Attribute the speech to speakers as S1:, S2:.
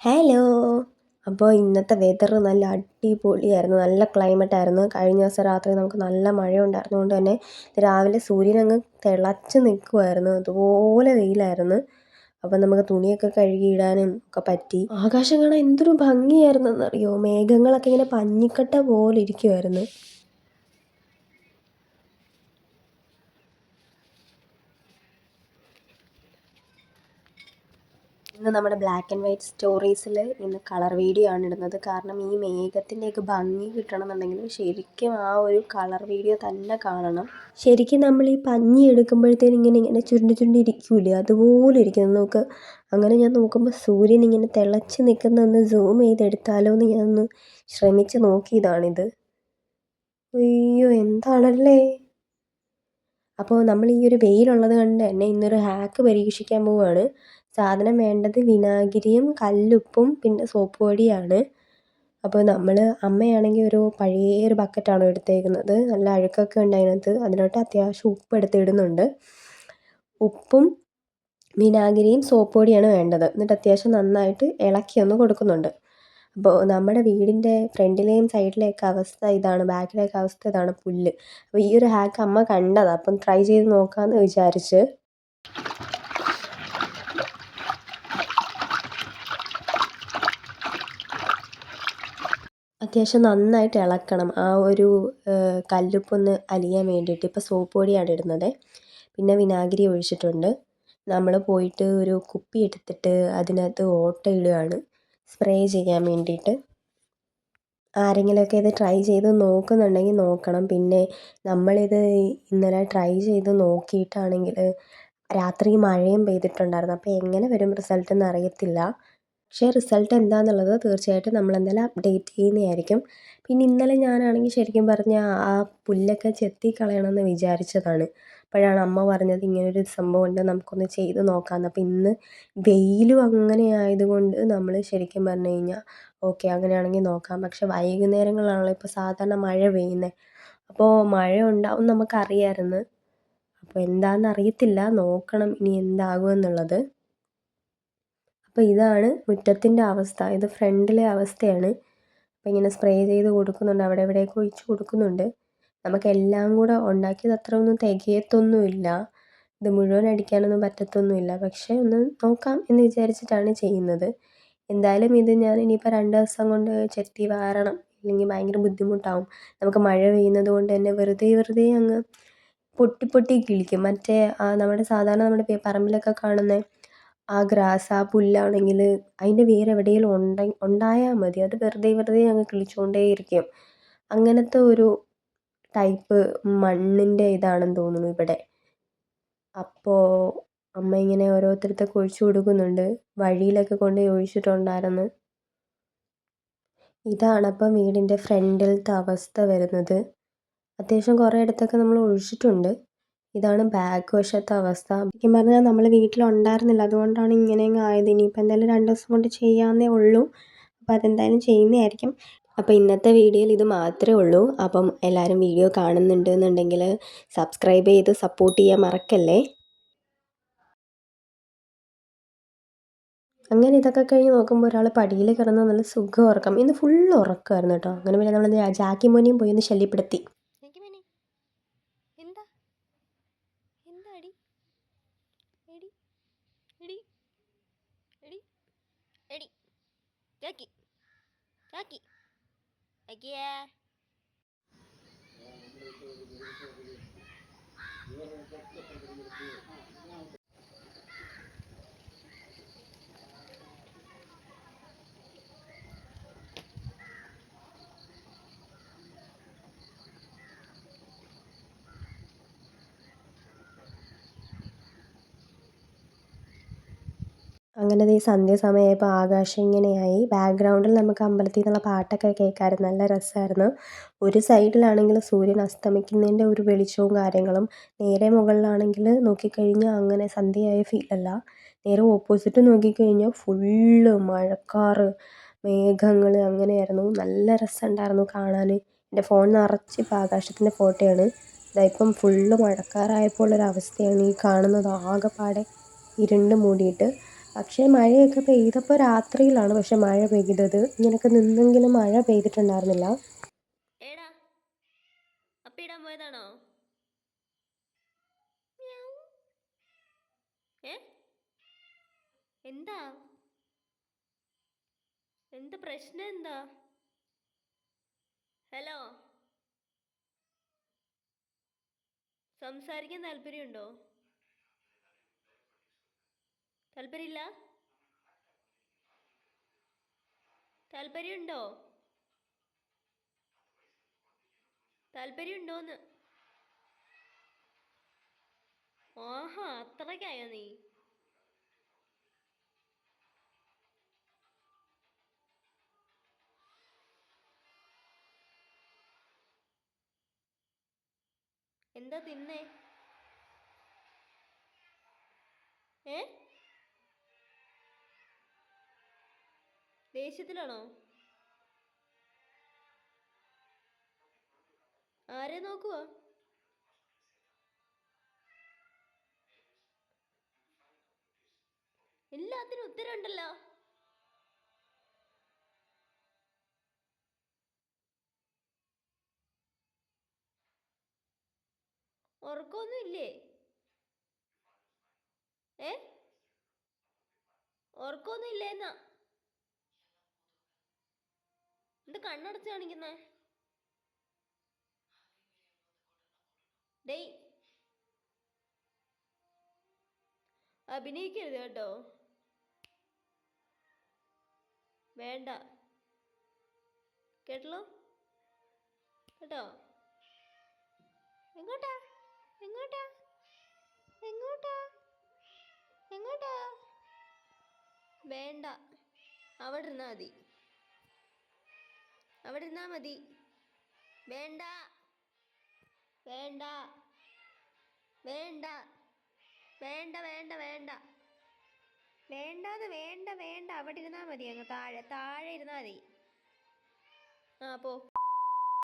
S1: Hello. അപ്പോൾ ഇന്നത്തെ weather നല്ല അടിപൊളിയായിരുന്നു. നല്ല ക്ലൈമറ്റായിരുന്നു. കഴിഞ്ഞ ദിവസം രാത്രി നമുക്ക് നല്ല മഴയുണ്ടായിരുന്നതുകൊണ്ട് തന്നെ രാവിലെ സൂര്യനങ്ങ് തിളച്ച് നിൽക്കുമായിരുന്നു. അതുപോലെ വെയിലായിരുന്നു. അപ്പം നമുക്ക് തുണിയൊക്കെ കഴുകിയിടാനും ഒക്കെ പറ്റി. ആകാശം കാണാൻ എന്തൊരു ഭംഗിയായിരുന്നെന്നറിയോ. മേഘങ്ങളൊക്കെ ഇങ്ങനെ പഞ്ഞിക്കട്ട പോലെ ഇരിക്കുമായിരുന്നു. ഇന്ന് നമ്മുടെ ബ്ലാക്ക് ആൻഡ് വൈറ്റ് സ്റ്റോറീസിൽ ഇന്ന് കളർ വീഡിയോ ആണ് ഇടുന്നത്. കാരണം ഈ മേഘത്തിൻ്റെയൊക്കെ ഭംഗി കിട്ടണമെന്നുണ്ടെങ്കിൽ ശരിക്കും ആ ഒരു കളർ വീഡിയോ തന്നെ കാണണം. ശരിക്കും നമ്മൾ ഈ പഞ്ഞി എടുക്കുമ്പോഴത്തേനും ഇങ്ങനെ ചുരുണ്ട് ചുരുണ്ട് ഇരിക്കൂലേ, അതുപോലെ ഇരിക്കുന്നു നമുക്ക്. അങ്ങനെ ഞാൻ നോക്കുമ്പോൾ സൂര്യൻ ഇങ്ങനെ തിളച്ച് നിൽക്കുന്നൊന്ന് സൂം ചെയ്തെടുത്താലോ എന്ന് ഞാനൊന്ന് ശ്രമിച്ച് നോക്കിയതാണിത്. അയ്യോ എന്താണല്ലേ. അപ്പോൾ നമ്മൾ ഈ ഒരു വെയിലുള്ളത് കൊണ്ട് തന്നെ ഇന്നൊരു ഹാക്ക് പരീക്ഷിക്കാൻ പോവുകയാണ്. സാധനം വേണ്ടത് വിനാഗിരിയും കല്ലുപ്പും പിന്നെ സോപ്പ് പൊടിയാണ്. അപ്പോൾ അമ്മയാണെങ്കിൽ ഒരു പഴയ ഒരു ബക്കറ്റാണ് എടുത്തേക്കുന്നത്. നല്ല അഴുക്കൊക്കെ ഉണ്ട് അതിനകത്ത്. അതിലോട്ട് അത്യാവശ്യം ഉപ്പ് എടുത്തിടുന്നുണ്ട്. ഉപ്പും വിനാഗിരിയും സോപ്പ് പൊടിയാണ് വേണ്ടത്. എന്നിട്ട് അത്യാവശ്യം നന്നായിട്ട് ഇളക്കി കൊടുക്കുന്നുണ്ട്. അപ്പോൾ നമ്മുടെ വീടിൻ്റെ ഫ്രണ്ടിലെയും സൈഡിലെയൊക്കെ അവസ്ഥ ഇതാണ്, ബാക്കിലെയൊക്കെ അവസ്ഥ ഇതാണ്, പുല്ല്. അപ്പോൾ ഈ ഒരു ഹാക്ക് അമ്മ കണ്ടതാണ്. അപ്പം ട്രൈ ചെയ്ത് നോക്കാമെന്ന് വിചാരിച്ച്. അത്യാവശ്യം നന്നായിട്ട് ഇളക്കണം ആ ഒരു കല്ലുപ്പൊന്ന് അലിയാൻ വേണ്ടിയിട്ട്. ഇപ്പോൾ സോപ്പ് പൊടിയാണ് ഇടുന്നത്. പിന്നെ വിനാഗിരി ഒഴിച്ചിട്ടുണ്ട്. നമ്മൾ പോയിട്ട് ഒരു കുപ്പി എടുത്തിട്ട് അതിനകത്ത് ഓട്ടയിടുകയാണ് സ്പ്രേ ചെയ്യാൻ വേണ്ടിയിട്ട്. ആരെങ്കിലുമൊക്കെ ഇത് ട്രൈ ചെയ്ത് നോക്കുന്നുണ്ടെങ്കിൽ നോക്കണം. പിന്നെ നമ്മളിത് ഇന്നലെ ട്രൈ ചെയ്ത് നോക്കിയിട്ടാണെങ്കിൽ രാത്രി മഴയും പെയ്തിട്ടുണ്ടായിരുന്നു. അപ്പോൾ എങ്ങനെ വരും റിസൾട്ട് എന്ന് അറിയത്തില്ല. പക്ഷേ റിസൾട്ട് എന്താണെന്നുള്ളത് തീർച്ചയായിട്ടും നമ്മളെന്തായാലും അപ്ഡേറ്റ് ചെയ്യുന്നതായിരിക്കും. പിന്നെ ഇന്നലെ ഞാനാണെങ്കിൽ ശരിക്കും പറഞ്ഞാൽ ആ പുല്ലൊക്കെ ചെത്തി കളയണമെന്ന് വിചാരിച്ചതാണ്. അപ്പോഴാണ് അമ്മ പറഞ്ഞത് ഇങ്ങനൊരു സംഭവമുണ്ട്, നമുക്കൊന്ന് ചെയ്ത് നോക്കാമെന്ന്. അപ്പോൾ ഇന്ന് വെയിലും അങ്ങനെ ആയതുകൊണ്ട് നമ്മൾ ശരിക്കും പറഞ്ഞു കഴിഞ്ഞാൽ ഓക്കെ അങ്ങനെയാണെങ്കിൽ നോക്കാം. പക്ഷേ വൈകുന്നേരങ്ങളിലാണല്ലോ ഇപ്പോൾ സാധാരണ മഴ പെയ്യുന്നത്. അപ്പോൾ മഴ ഉണ്ടാവും നമുക്കറിയാമായിരുന്നു. അപ്പോൾ എന്താണെന്ന് അറിയത്തില്ല, നോക്കണം ഇനി എന്താകുമെന്നുള്ളത്. അപ്പോൾ ഇതാണ് മുറ്റത്തിൻ്റെ അവസ്ഥ. ഇത് ഫ്രണ്ടിലെ അവസ്ഥയാണ്. അപ്പോൾ ഇങ്ങനെ സ്പ്രേ ചെയ്ത് കൊടുക്കുന്നുണ്ട്, അവിടെ എവിടെയൊക്കെ ഒഴിച്ച് കൊടുക്കുന്നുണ്ട്. നമുക്കെല്ലാം കൂടെ ഉണ്ടാക്കിയത് അത്ര ഒന്നും തികയത്തൊന്നുമില്ല. ഇത് മുഴുവൻ അടിക്കാനൊന്നും പറ്റത്തൊന്നുമില്ല. പക്ഷേ ഒന്ന് നോക്കാം എന്ന് വിചാരിച്ചിട്ടാണ് ചെയ്യുന്നത്. എന്തായാലും ഇത് ഞാൻ ഇനിയിപ്പോൾ 2 ദിവസം കൊണ്ട് ചെത്തി വാരണം, ഇല്ലെങ്കിൽ ഭയങ്കര ബുദ്ധിമുട്ടാവും. നമുക്ക് മഴ പെയ്യുന്നത് കൊണ്ട് തന്നെ വെറുതെ അങ്ങ് പൊട്ടി കിളിക്കും. മറ്റേ നമ്മുടെ സാധാരണ നമ്മുടെ പറമ്പിലൊക്കെ കാണുന്ന ആ ഗ്രാസ്, ആ പുല്ലാണെങ്കിൽ അതിൻ്റെ വേര് എവിടെയെങ്കിലും ഉണ്ടായാൽ മതി, അത് വെറുതെ അങ്ങ് കിളിച്ചുകൊണ്ടേയിരിക്കും. അങ്ങനത്തെ ഒരു ടൈപ്പ് മണ്ണിൻ്റെ ഇതാണെന്ന് തോന്നുന്നു ഇവിടെ. അപ്പോൾ അമ്മ ഇങ്ങനെ ഓരോരുത്തരത്തൊക്കെ ഒഴിച്ചു കൊടുക്കുന്നുണ്ട്. വഴിയിലൊക്കെ കൊണ്ടുപോയി ഒഴിച്ചിട്ടുണ്ടായിരുന്നു. ഇതാണ് അപ്പം വീടിൻ്റെ ഫ്രണ്ടിലത്തെ അവസ്ഥ വരുന്നത്. അത്യാവശ്യം കുറേ ഇടത്തൊക്കെ നമ്മൾ ഒഴിച്ചിട്ടുണ്ട്. ഇതാണ് ബാക്ക് വശത്തെ അവസ്ഥ. ശരിക്കും പറഞ്ഞാൽ നമ്മൾ വീട്ടിലുണ്ടായിരുന്നില്ല, അതുകൊണ്ടാണ് ഇങ്ങനെയങ്ങ് ആയത്. ഇനിയിപ്പോൾ എന്തായാലും 2 ദിവസം കൊണ്ട് ചെയ്യാവുന്നേ ഉള്ളൂ. അപ്പോൾ അതെന്തായാലും ചെയ്യുന്നതായിരിക്കും. അപ്പോൾ ഇന്നത്തെ വീഡിയോയിൽ ഇത് മാത്രമേ ഉള്ളൂ. അപ്പം എല്ലാവരും വീഡിയോ കാണുന്നുണ്ട് എന്നുണ്ടെങ്കിൽ സബ്സ്ക്രൈബ് ചെയ്ത് സപ്പോർട്ട് ചെയ്യാൻ മറക്കല്ലേ. അങ്ങനെ ഇതൊക്കെ കഴിഞ്ഞ് നോക്കുമ്പോൾ ഒരാൾ പടിയിൽ കിടന്ന് നല്ല സുഖം ഉറക്കം. ഇന്ന് ഫുൾ ഉറക്കമായിരുന്നു കേട്ടോ. അങ്ങനെ പിന്നെ നമ്മൾ ജാക്കി മോനെയും പോയി ഒന്ന് ശല്യപ്പെടുത്തി.
S2: എന്താ എന്താടി എടി എടി എടി എടി ജാക്കി ജാക്കി ജാക്കിയേ.
S1: അങ്ങനെ ഈ സന്ധ്യാസമയമായപ്പോൾ ആകാശം ഇങ്ങനെയായി. ബാക്ക്ഗ്രൗണ്ടിൽ നമുക്ക് അമ്പലത്തിൽ നിന്നുള്ള പാട്ടൊക്കെ കേൾക്കാമായിരുന്നു. നല്ല രസമായിരുന്നു. ഒരു സൈഡിലാണെങ്കിൽ സൂര്യൻ അസ്തമിക്കുന്നതിൻ്റെ ഒരു വെളിച്ചവും കാര്യങ്ങളും, നേരെ മുകളിലാണെങ്കിൽ നോക്കിക്കഴിഞ്ഞാൽ അങ്ങനെ സന്ധ്യയായ ഫീലല്ല. നേരെ ഓപ്പോസിറ്റ് നോക്കിക്കഴിഞ്ഞാൽ ഫുള്ള് മഴക്കാറ്, മേഘങ്ങൾ അങ്ങനെയായിരുന്നു. നല്ല രസമുണ്ടായിരുന്നു കാണാൻ. എൻ്റെ ഫോൺ നിറച്ച് ഇപ്പോൾ ആകാശത്തിൻ്റെ ഫോട്ടോയാണ്. ഇപ്പം ഫുള്ള് മഴക്കാറായപ്പോൾ ഉള്ളൊരവസ്ഥയാണ് ഈ കാണുന്നത്. ആകെപ്പാടെ ഇരുണ്ട് മൂടിയിട്ട്. പക്ഷേ മഴയൊക്കെ പെയ്തപ്പോൾ രാത്രിയിലാണ് പക്ഷെ മഴ പെയ്തത്. ഇങ്ങനെയൊക്കെ നിന്നെങ്കിലും മഴ പെയ്തിട്ടുണ്ടായിരുന്നില്ല.
S2: ഏടാ അപ്പിടാൻ പോയതാണോ? മ്യാവ്. ഏ എന്താ എന്താ പ്രശ്നം എന്താ? ഹലോ, സംസാരിക്കാൻ താല്പര്യമുണ്ടോ? താല്പര്യമില്ല? താല്പര്യമുണ്ടോ? താല്പര്യമുണ്ടോന്ന്? ആഹാ, അത്രയ്ക്കായോ നീ? എന്താ തിന്നേ? ഏ ദേഷ്യത്തിലാണോ? ആരെ നോക്കുവാ? എല്ലാത്തിനും ഉത്തരവുണ്ടല്ലോ. ഉറക്കമൊന്നും ഇല്ലേ? ഏ ഉറക്കമൊന്നും ഇല്ലേന്നാ? എന്ത് കണ്ണടച്ച് കാണിക്കുന്നേ? ഡേയ്, അഭിനയിക്കരുത് കേട്ടോ. വേണ്ട കേട്ടല്ലോ, കേട്ടോ? എങ്ങോട്ടാ? എങ്ങോട്ടാ? എങ്ങോട്ടാ? എങ്ങോട്ടാ? വേണ്ട, അവിടെ ഇരുന്നാ മതി. അവിടെ ഇരുന്നാ മതി. വേണ്ട, വേണ്ട, വേണ്ട, വേണ്ട, വേണ്ട, വേണ്ട, വേണ്ടാന്ന്, വേണ്ട, വേണ്ട. അവിടെ ഇരുന്നാ മതി. അങ്ങ് താഴെ താഴെ ഇരുന്നാ മതി. ആ പോ.